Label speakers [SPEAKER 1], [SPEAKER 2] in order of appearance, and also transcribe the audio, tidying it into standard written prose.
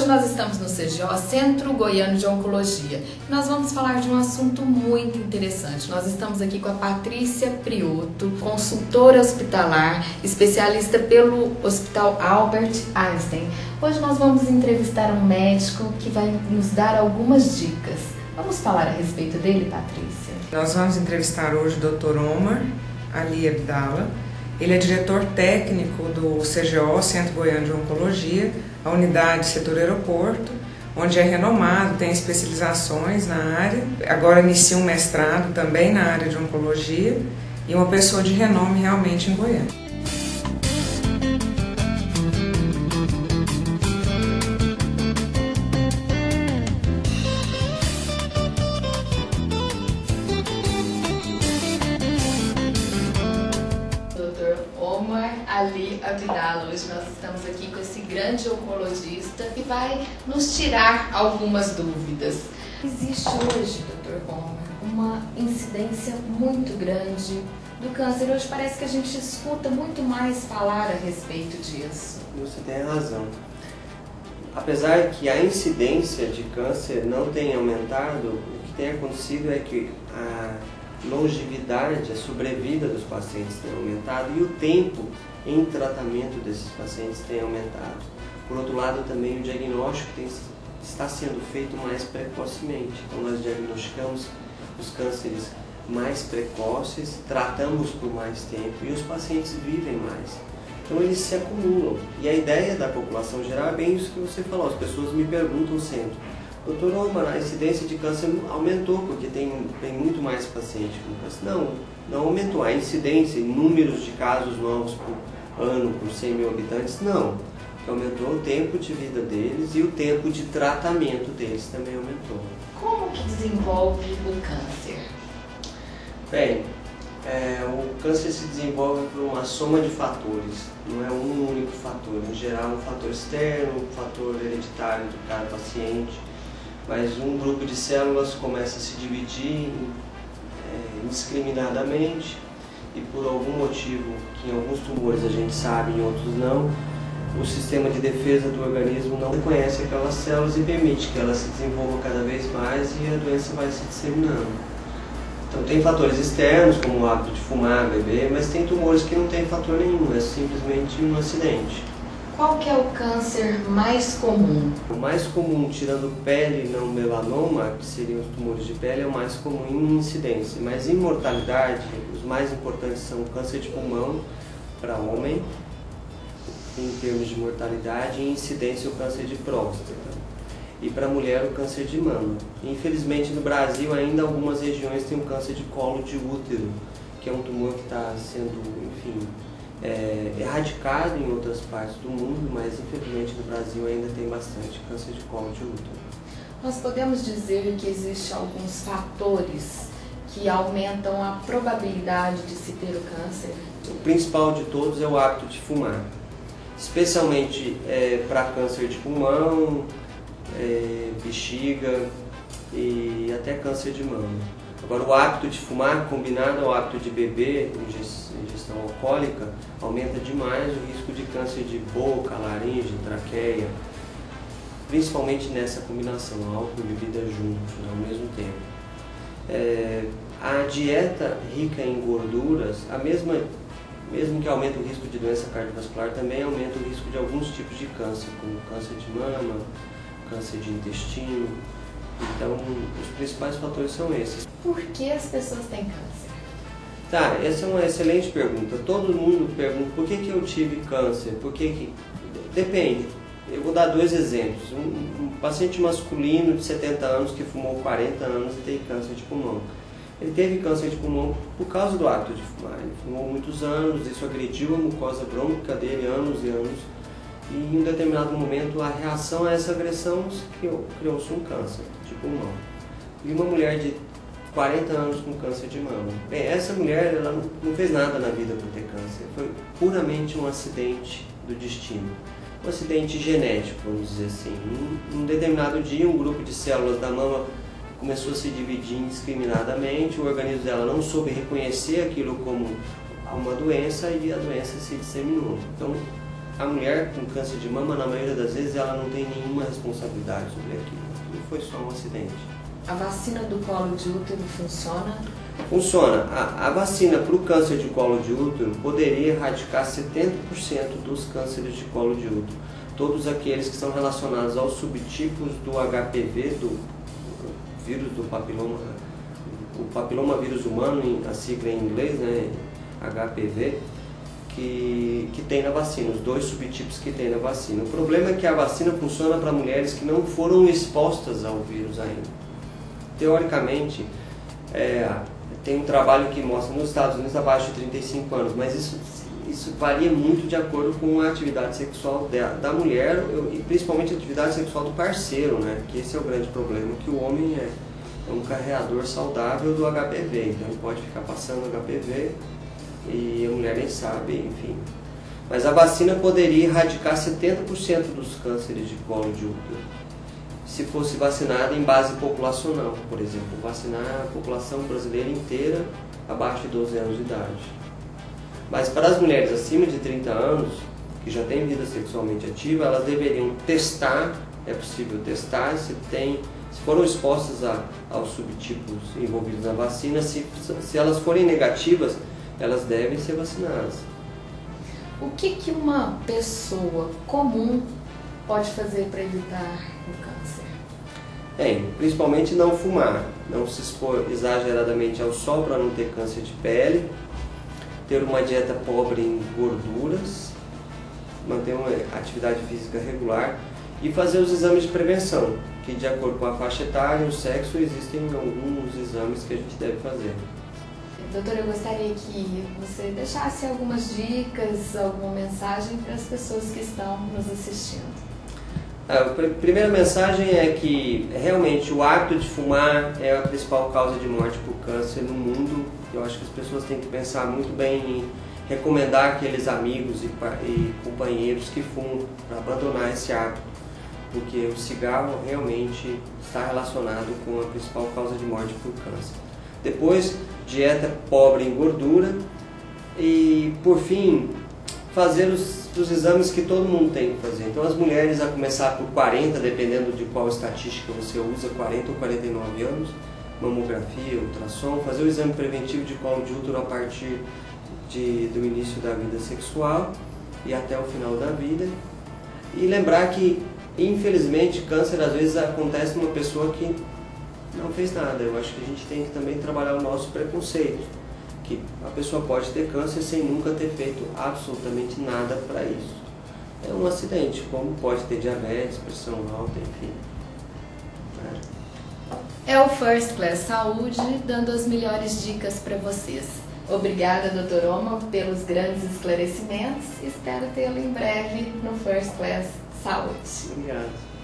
[SPEAKER 1] nós estamos no CGO, Centro Goiano de Oncologia. Nós vamos falar de um assunto muito interessante. Nós estamos aqui com a Patrícia Prioto, consultora hospitalar, especialista pelo Hospital Albert Einstein. Hoje nós vamos entrevistar um médico que vai nos dar algumas dicas. Vamos falar a respeito dele, Patrícia?
[SPEAKER 2] Nós vamos entrevistar hoje o Dr. Omar Ali Abdallah. Ele é diretor técnico do CGO, Centro Goiano de Oncologia, a unidade setor aeroporto, onde é renomado, tem especializações na área. Agora inicia um mestrado também na área de oncologia e uma pessoa de renome realmente em Goiânia.
[SPEAKER 1] Ali Abdallah. Hoje nós estamos aqui com esse grande oncologista que vai nos tirar algumas dúvidas. Existe hoje, Dr. Omar, uma incidência muito grande do câncer. Hoje parece que a gente escuta muito mais falar a respeito disso.
[SPEAKER 3] Você tem razão. Apesar que a incidência de câncer não tenha aumentado, o que tem acontecido é que a longevidade, a sobrevida dos pacientes tem aumentado e o tempo em tratamento desses pacientes tem aumentado. Por outro lado, também o diagnóstico está sendo feito mais precocemente. Então nós diagnosticamos os cânceres mais precoces, tratamos por mais tempo e os pacientes vivem mais. Então eles se acumulam. E a ideia da população geral é bem isso que você falou. As pessoas me perguntam sempre: doutor Omar, a incidência de câncer aumentou porque tem muito mais paciente com câncer. Não aumentou. A incidência, números de casos novos por ano, por 100 mil habitantes, não. Aumentou o tempo de vida deles e o tempo de tratamento deles também aumentou.
[SPEAKER 1] Como que desenvolve o câncer?
[SPEAKER 3] Bem, o câncer se desenvolve por uma soma de fatores, não é um único fator. Em geral, um fator externo, um fator hereditário do cada paciente. Mas um grupo de células começa a se dividir indiscriminadamente e por algum motivo, que em alguns tumores a gente sabe, em outros não, o sistema de defesa do organismo não reconhece aquelas células e permite que elas se desenvolvam cada vez mais e a doença vai se disseminando. Então tem fatores externos, como o hábito de fumar, beber, mas tem tumores que não tem fator nenhum, é simplesmente um acidente.
[SPEAKER 1] Qual que é o câncer mais comum?
[SPEAKER 3] O mais comum, tirando pele e não melanoma, que seriam os tumores de pele, é o mais comum em incidência. Mas em mortalidade, os mais importantes são o câncer de pulmão para homem, em termos de mortalidade, e em incidência o câncer de próstata. E para mulher o câncer de mama. Infelizmente no Brasil ainda algumas regiões têm o câncer de colo de útero, que é um tumor que está sendo, enfim, erradicado em outras partes do mundo, mas infelizmente no Brasil ainda tem bastante câncer de colo de útero.
[SPEAKER 1] Nós podemos dizer que existem alguns fatores que aumentam a probabilidade de se ter o câncer?
[SPEAKER 3] O principal de todos é o hábito de fumar, especialmente para câncer de pulmão, bexiga e até câncer de mama. Agora, o hábito de fumar combinado ao hábito de beber, ingestão alcoólica, aumenta demais o risco de câncer de boca, laringe, traqueia, principalmente nessa combinação, álcool e bebida juntos, ao mesmo tempo. A dieta rica em gorduras, mesmo que aumente o risco de doença cardiovascular, também aumenta o risco de alguns tipos de câncer, como câncer de mama, câncer de intestino. Então, os principais fatores são esses.
[SPEAKER 1] Por que as pessoas têm câncer?
[SPEAKER 3] Tá, essa é uma excelente pergunta. Todo mundo pergunta por que eu tive câncer, Depende. Eu vou dar dois exemplos. Um paciente masculino de 70 anos que fumou 40 anos e tem câncer de pulmão. Ele teve câncer de pulmão por causa do hábito de fumar. Ele fumou muitos anos, isso agrediu a mucosa brônquica dele anos e anos. E em um determinado momento a reação a essa agressão criou-se um câncer de pulmão. E uma mulher de 40 anos com câncer de mama. Bem, essa mulher ela não fez nada na vida por ter câncer, foi puramente um acidente do destino. Um acidente genético, vamos dizer assim. Em um determinado dia, um grupo de células da mama começou a se dividir indiscriminadamente, o organismo dela não soube reconhecer aquilo como uma doença e a doença se disseminou. Então, a mulher com câncer de mama, na maioria das vezes, ela não tem nenhuma responsabilidade sobre aquilo. Aquilo foi só um acidente.
[SPEAKER 1] A vacina do colo de útero funciona?
[SPEAKER 3] Funciona. A vacina para o câncer de colo de útero poderia erradicar 70% dos cânceres de colo de útero. Todos aqueles que são relacionados aos subtipos do HPV, do vírus do papiloma, o papilomavírus humano, a sigla em inglês, né, HPV, que tem na vacina, os 2 subtipos que tem na vacina. O problema é que a vacina funciona para mulheres que não foram expostas ao vírus ainda. Teoricamente, tem um trabalho que mostra nos Estados Unidos abaixo de 35 anos, mas isso varia muito de acordo com a atividade sexual da mulher e principalmente a atividade sexual do parceiro, né? Que esse é o grande problema, que o homem é um carreador saudável do HPV, então ele pode ficar passando HPV e a mulher nem sabe, enfim. Mas a vacina poderia erradicar 70% dos cânceres de colo de útero, se fosse vacinada em base populacional, por exemplo, vacinar a população brasileira inteira abaixo de 12 anos de idade. Mas para as mulheres acima de 30 anos, que já têm vida sexualmente ativa, elas deveriam testar, é possível testar, se foram expostas aos subtipos envolvidos na vacina, se elas forem negativas, elas devem ser vacinadas.
[SPEAKER 1] O que uma pessoa comum pode fazer para evitar o câncer?
[SPEAKER 3] Principalmente não fumar, não se expor exageradamente ao sol para não ter câncer de pele, ter uma dieta pobre em gorduras, manter uma atividade física regular e fazer os exames de prevenção, que de acordo com a faixa etária e o sexo existem alguns exames que a gente deve fazer.
[SPEAKER 1] Doutora, eu gostaria que você deixasse algumas dicas, alguma mensagem para as pessoas que estão nos assistindo.
[SPEAKER 3] A primeira mensagem é que realmente o hábito de fumar é a principal causa de morte por câncer no mundo. Eu acho que as pessoas têm que pensar muito bem em recomendar aqueles amigos e companheiros que fumam para abandonar esse hábito, porque o cigarro realmente está relacionado com a principal causa de morte por câncer. Depois, dieta pobre em gordura e, por fim, fazer os exames que todo mundo tem que fazer. Então, as mulheres, a começar por 40, dependendo de qual estatística você usa, 40 ou 49 anos, mamografia, ultrassom, fazer o exame preventivo de colo de útero a partir do início da vida sexual e até o final da vida. E lembrar que, infelizmente, câncer às vezes acontece numa pessoa que não fez nada. Eu acho que a gente tem que também trabalhar o nosso preconceito, que a pessoa pode ter câncer sem nunca ter feito absolutamente nada para isso. É um acidente, como pode ter diabetes, pressão alta, enfim.
[SPEAKER 1] É o First Class Saúde dando as melhores dicas para vocês. Obrigada, Dr. Omar, pelos grandes esclarecimentos. Espero tê-lo em breve no First Class Saúde.
[SPEAKER 3] Obrigado.